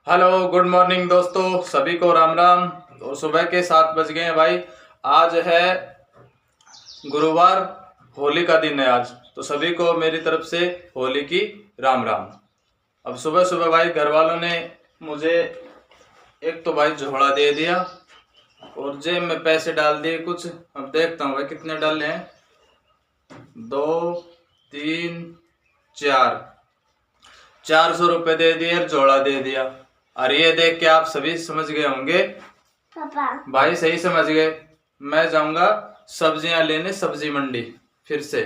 Hello good morning दोस्तों, सभी को राम राम। और सुबह के 7 बज गए हैं भाई। आज है गुरुवार, होली का दिन है आज। तो सभी को मेरी तरफ से होली की राम राम। अब सुबह सुबह भाई घर वालों ने मुझे एक तो भाई झोला दे दिया और जेब में पैसे डाल दिए कुछ। अब देखता हूँ भाई कितने डाले हैं। 2 3 4 400 रुपये दे दिए और झोला दे दिया। और ये देख के आप सभी समझ गए होंगे पापा, भाई सही समझ गए। मैं जाऊंगा सब्जियां लेने सब्जी मंडी फिर से।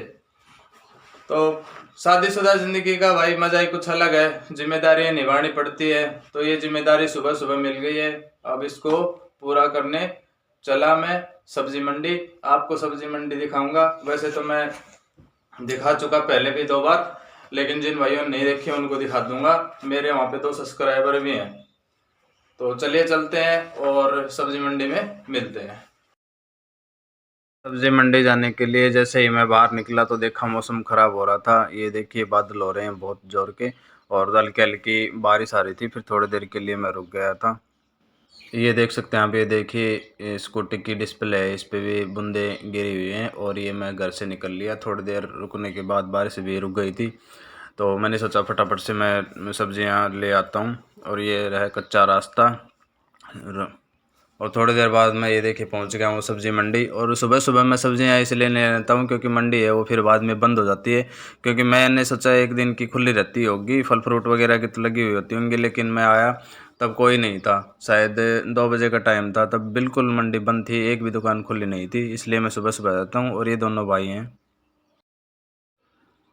तो शादीशुदा जिंदगी का भाई मजा ही कुछ अलग है, जिम्मेदारियां निभानी पड़ती है। तो ये जिम्मेदारी सुबह सुबह मिल गई है, अब इसको पूरा करने चला मैं सब्जी मंडी। आपको सब्जी मंडी दिखाऊंगा। वैसे तो मैं दिखा चुका पहले भी 2 बार, लेकिन जिन भाइयों ने नहीं देखी उनको दिखा दूंगा। मेरे वहाँ पे 2 सब्सक्राइबर भी हैं। तो चलिए चलते हैं और सब्जी मंडी में मिलते हैं। सब्जी मंडी जाने के लिए जैसे ही मैं बाहर निकला तो देखा मौसम ख़राब हो रहा था। ये देखिए बादल हो रहे हैं बहुत ज़ोर के, और हल्की हल्की बारिश आ रही थी। फिर थोड़ी देर के लिए मैं रुक गया था। ये देख सकते हैं आप, ये देखिए स्कूटी की डिस्प्ले है, इस पे भी बूंदे गिरी हुई हैं। और ये मैं घर से निकल लिया। थोड़ी देर रुकने के बाद बारिश भी रुक गई थी, तो मैंने सोचा फटाफट से मैं सब्जियां ले आता हूं। और ये रहा कच्चा रास्ता। और थोड़ी देर बाद मैं ये देखिए पहुंच गया हूँ सब्ज़ी मंडी। और सुबह सुबह मैं सब्जियां इसलिए लेने रहता हूँ क्योंकि मंडी है वो फिर बाद में बंद हो जाती है। क्योंकि मैंने सोचा एक दिन की खुली रहती होगी, फल फ्रूट वगैरह की तो लगी हुई होती होंगी, लेकिन मैं आया तब कोई नहीं था। शायद 2 बजे का टाइम था, तब बिल्कुल मंडी बंद थी, एक भी दुकान खुली नहीं थी। इसलिए मैं सुबह सुबह जाता हूँ। और ये दोनों भाई हैं।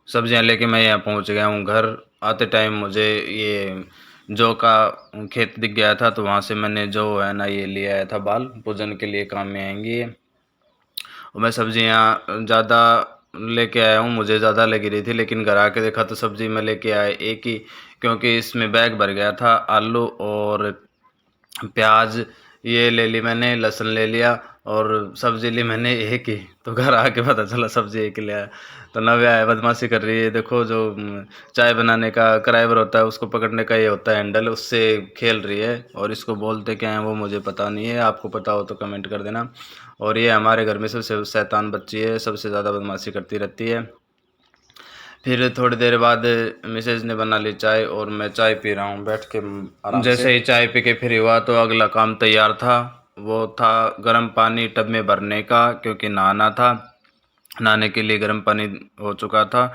सब्जियां लेके मैं यहाँ पहुँच गया हूँ घर। आते टाइम मुझे ये जौ का खेत दिख गया था, तो वहाँ से मैंने जो है ना ये ले आया था बाल, पूजन के लिए काम में आएंगी ये। और मैं सब्जियाँ ज़्यादा लेके आया हूँ, मुझे ज़्यादा लगी रही थी, लेकिन घर आके देखा तो सब्ज़ी मैं लेके आया एक ही, क्योंकि इसमें बैग भर गया था। आलू और प्याज ये ले ली मैंने, लहसुन ले लिया, और सब्जी ली मैंने एक ही। तो घर आके पता चला सब्जी एक ही ले आया। तो नव्या है, बदमाशी कर रही है। देखो जो चाय बनाने का कराइवर होता है उसको पकड़ने का ये होता है हैंडल, उससे खेल रही है। और इसको बोलते क्या है वो मुझे पता नहीं है, आपको पता हो तो कमेंट कर देना। और ये हमारे घर में सबसे शैतान बच्ची है, सबसे ज़्यादा बदमाशी करती रहती है। फिर थोड़ी देर बाद मिसेज ने बना ली चाय, और मैं चाय पी रहा हूँ बैठ के आराम से। जैसे ही चाय पी के फ्री हुआ तो अगला काम तैयार था। वो था गर्म पानी टब में भरने का, क्योंकि नहाना था। नहाने के लिए गर्म पानी हो चुका था,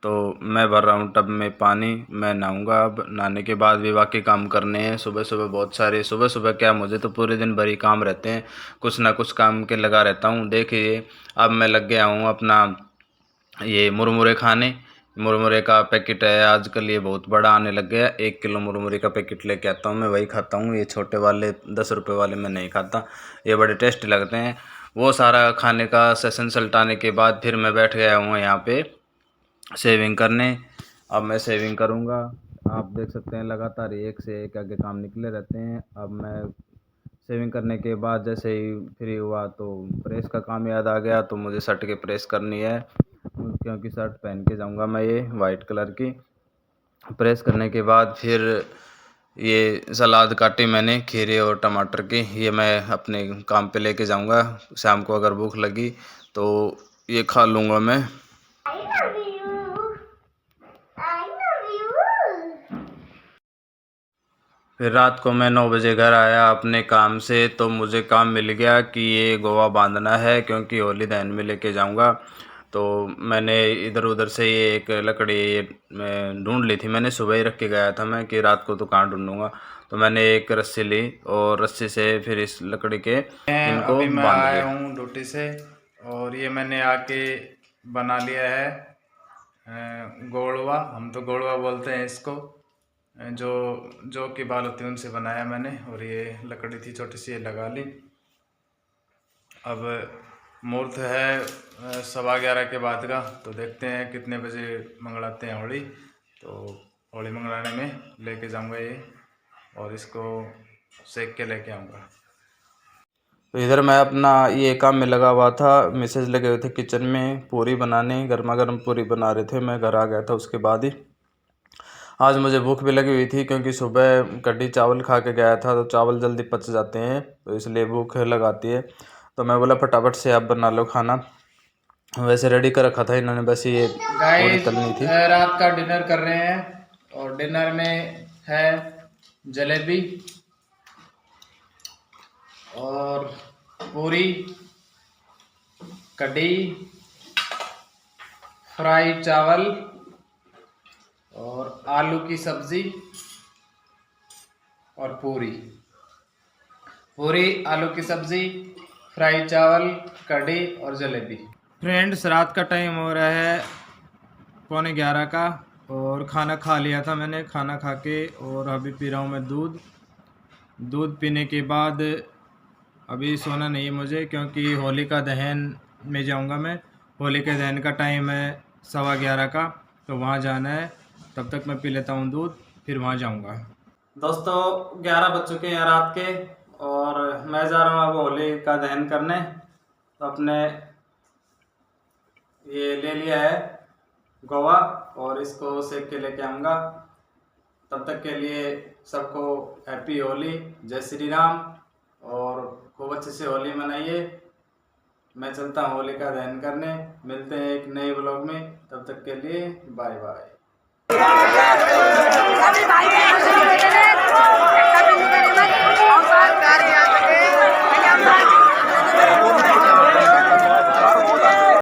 तो मैं भर रहा हूँ टब में पानी। मैं नहाऊंगा अब। नहाने के बाद भी बाकी काम करने हैं सुबह सुबह बहुत सारे। सुबह सुबह क्या, मुझे तो पूरे दिन भर ही काम रहते हैं, कुछ ना कुछ काम के लगा रहता हूँ। देखिए अब मैं लग गया हूँ अपना ये मुरमुरे खाने। मुरमुरे का पैकेट है आजकल, ये बहुत बड़ा आने लग गया। 1 किलो मुरमुरे का पैकेट लेके आता हूँ, मैं वही खाता हूँ। ये छोटे वाले 10 रुपये वाले मैं नहीं खाता, ये बड़े टेस्टी लगते हैं। वो सारा खाने का सेशन सल्टाने के बाद फिर मैं बैठ गया हूँ यहाँ पे शेविंग करने। अब मैं शेविंग करूँगा। आप देख सकते हैं लगातार एक से एक आगे काम निकले रहते हैं। अब मैं शेविंग करने के बाद जैसे ही फ्री हुआ तो प्रेस का काम याद आ गया, तो मुझे शर्ट के प्रेस करनी है, क्योंकि शर्ट पहन के जाऊंगा मैं ये वाइट कलर की। प्रेस करने के बाद फिर ये सलाद काटी मैंने खीरे और टमाटर की, ये मैं अपने काम पे लेके जाऊंगा। शाम को अगर भूख लगी तो ये खा लूँगा मैं। फिर रात को मैं 9 बजे घर आया अपने काम से, तो मुझे काम मिल गया कि ये गोवा बांधना है, क्योंकि होली दहन में लेके जाऊंगा। तो मैंने इधर उधर से ये एक लकड़ी मैं ढूंढ ली थी, मैंने सुबह ही रख के गया था मैं कि रात को तो कहाँ ढूंढूंगा। तो मैंने एक रस्सी ली और रस्सी से फिर इस लकड़ी के इनको अभी मैं बांध आया लिया। हूँ ड्यूटी से, और ये मैंने आके बना लिया है गोड़वा। हम तो गोड़वा बोलते हैं इसको। जो जो की बाल होती है उनसे बनाया मैंने, और ये लकड़ी थी छोटी सी, ये लगा ली। अब मुहूर्त है 11:15 के बाद का, तो देखते हैं कितने बजे मंगलाते हैं होली। तो होली मंगलाने में लेके जाऊंगा ये, और इसको सेक के लेके आऊँगा। तो इधर मैं अपना ये काम में लगा हुआ था, मिसेज लगे हुए थे किचन में पूरी बनाने, गर्मा गर्म पूरी बना रहे थे। मैं घर आ गया था उसके बाद ही। आज मुझे भूख भी लगी हुई थी क्योंकि सुबह कढ़ी चावल खा के गया था, तो चावल जल्दी पच जाते हैं, तो इसलिए भूख लगाती है। तो मैं बोला फटाफट से आप बना लो खाना। वैसे रेडी कर रखा था इन्होंने, बस ये पूरी गाइस तलनी थी। रात का डिनर कर रहे हैं और डिनर में है जलेबी और पूरी, कढ़ी, फ्राई चावल और आलू की सब्जी और पूरी, आलू की सब्जी, फ्राई चावल, कढ़ी और जलेबी। फ्रेंड्स रात का टाइम हो रहा है 11:15 का और खाना खा लिया था मैंने। खाना खा के और अभी पी रहा हूँ मैं दूध पीने के बाद अभी सोना नहीं है मुझे, क्योंकि होलिका दहन में जाऊंगा मैं। होलिका दहन का टाइम है 11:15 का, तो वहाँ जाना है। तब तक मैं पी लेता हूँ दूध, फिर वहाँ जाऊंगा। दोस्तों 11 बज चुके हैं रात के और मैं जा रहा हूँ अब होलिका दहन करने। तो अपने ये ले लिया है गोवा और इसको सेक के लेके आऊँगा। तब तक के लिए सबको हैप्पी होली, जय श्री राम, और खूब अच्छे से होली मनाइए। मैं चलता हूँ होलिका दहन करने। मिलते हैं एक नए ब्लॉग में, तब तक के लिए बाय बाय।